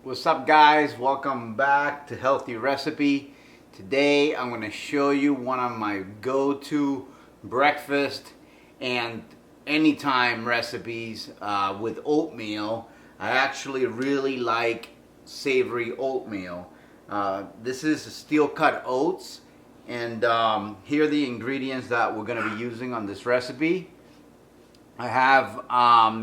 What's up, guys? Welcome back to Healthy Recipe. Today I'm going to show you one of my go-to breakfast and anytime recipes with oatmeal. I actually really like savory oatmeal. This is steel cut oats, and here are the ingredients that we're going to be using on this recipe. I have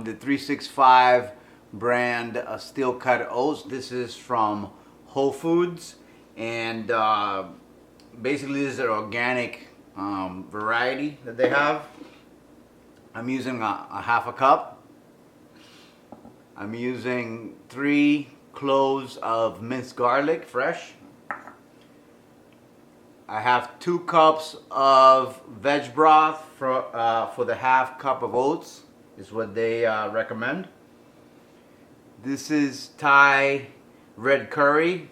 the 365 brand steel cut oats. This is from Whole Foods, and basically this is an organic variety that they have. I'm using a half a cup. I'm using 3 cloves of minced garlic, fresh. I have 2 cups of veg broth for the half cup of oats, is what they recommend. This is Thai red curry.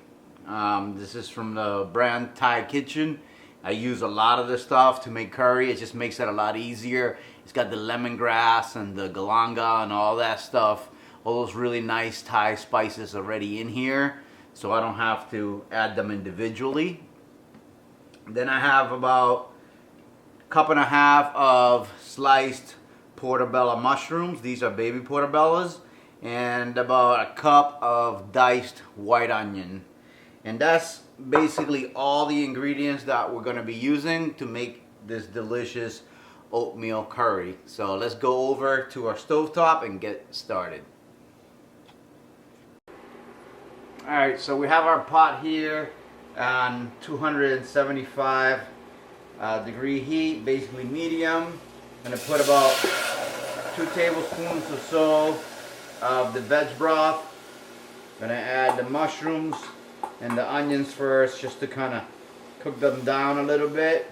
This is from the brand Thai Kitchen. I use a lot of this stuff to make curry. It just makes it a lot easier. It's got the lemongrass and the galanga and all that stuff. All those really nice Thai spices already in here, so I don't have to add them individually. Then I have about a cup and a half of sliced portobello mushrooms. These are baby portobellos. And about a cup of diced white onion. And that's basically all the ingredients that we're going to be using to make this delicious oatmeal curry. So let's go over to our stovetop and get started. Alright, so we have our pot here on 275 degree heat, basically medium. I'm going to put about 2 tablespoons or so of the veg broth. I'm going to add the mushrooms and the onions first, just to kind of cook them down a little bit.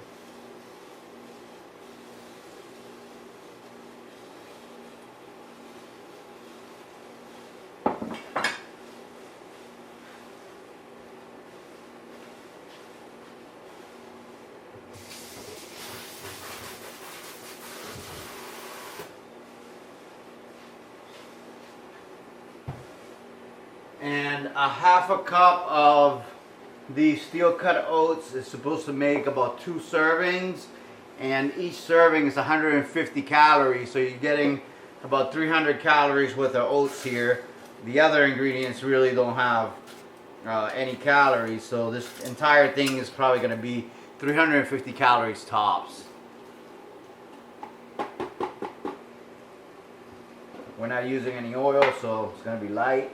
And a half a cup of these steel cut oats is supposed to make about 2 servings, and each serving is 150 calories, so you're getting about 300 calories worth of oats here. The other ingredients really don't have any calories, so this entire thing is probably going to be 350 calories tops. We're not using any oil, so it's going to be light.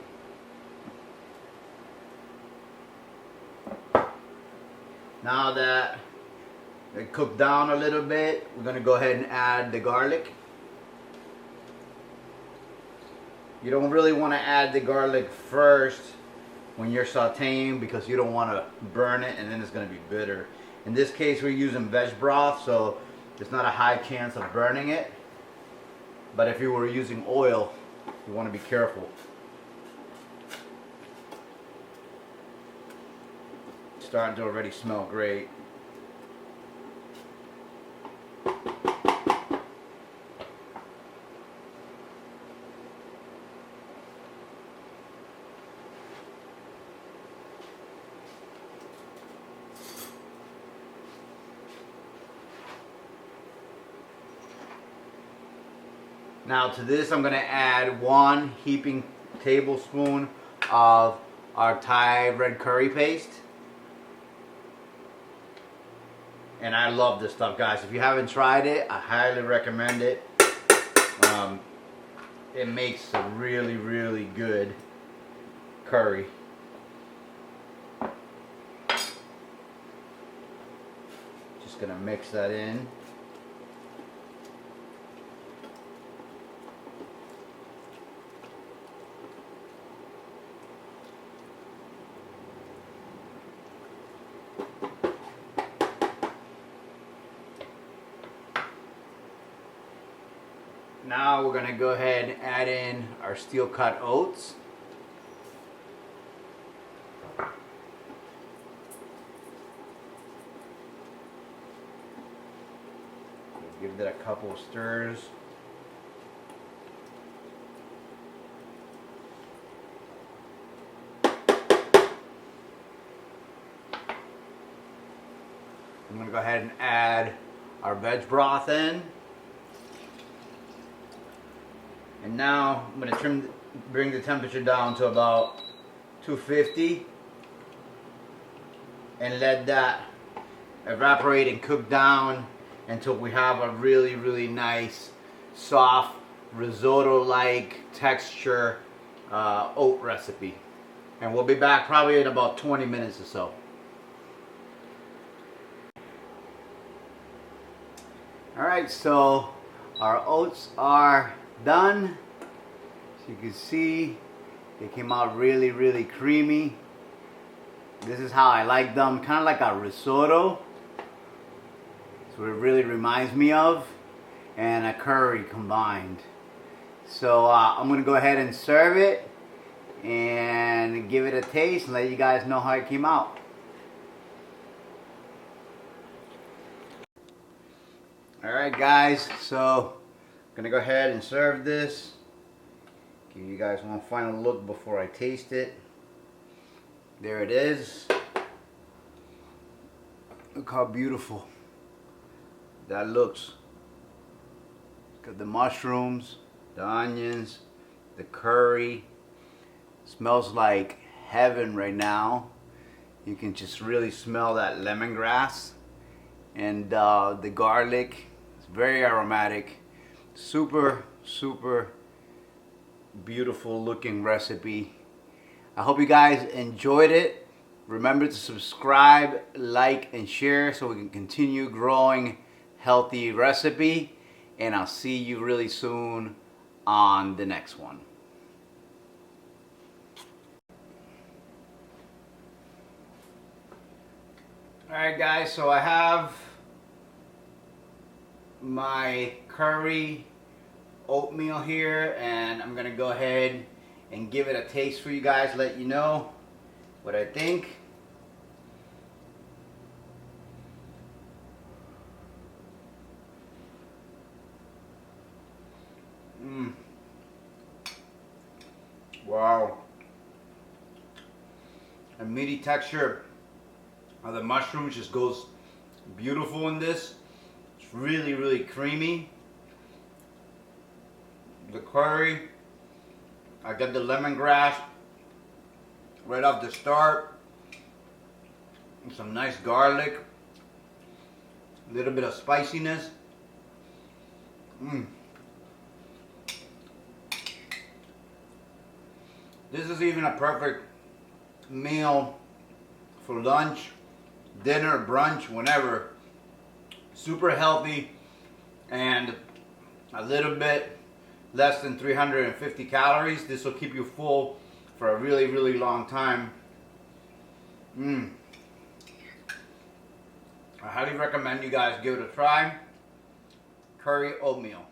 Now that they cooked down a little bit, we're going to go ahead and add the garlic. You don't really want to add the garlic first when you're sauteing, because you don't want to burn it and then it's going to be bitter. In this case, we're using veg broth, so there's not a high chance of burning it. But if you were using oil, you want to be careful. Starting to already smell great. Now to this I'm going to add 1 heaping tablespoon of our Thai red curry paste. And I love this stuff, guys. If you haven't tried it, I highly recommend it. It makes a really, really good curry. Just gonna mix that in. Now we're going to go ahead and add in our steel cut oats. Give that a couple of stirs. I'm gonna go ahead and add our veg broth in. And now I'm gonna bring the temperature down to about 250 and let that evaporate and cook down until we have a really, really nice, soft, risotto-like texture oat recipe. And we'll be back probably in about 20 minutes or so. Alright, so our oats are done. As you can see, they came out really, really creamy. This is how I like them, kind of like a risotto. That's what it really reminds me of. And a curry combined. So I'm going to go ahead and serve it and give it a taste and let you guys know how it came out. Alright guys, so I'm going to go ahead and serve this. Give you guys one final look before I taste it. There it is. Look how beautiful that looks. Got the mushrooms, the onions, the curry. Smells like heaven right now. You can just really smell that lemongrass and the garlic. It's very aromatic. Super, super beautiful looking recipe. I hope you guys enjoyed it. Remember to subscribe, like, and share so we can continue growing healthy recipe. And I'll see you really soon on the next one. Alright guys, so I have my curry oatmeal here, and I'm gonna go ahead and give it a taste for you guys, let you know what I think. Wow. The meaty texture of the mushrooms just goes beautiful in this. It's really, really creamy. The curry, I got the lemongrass right off the start. And some nice garlic. A little bit of spiciness. This is even a perfect meal for lunch, dinner, brunch, whenever. Super healthy and a little bit less than 350 calories. This will keep you full for a really, really long time. I highly recommend you guys give it a try. Curry oatmeal.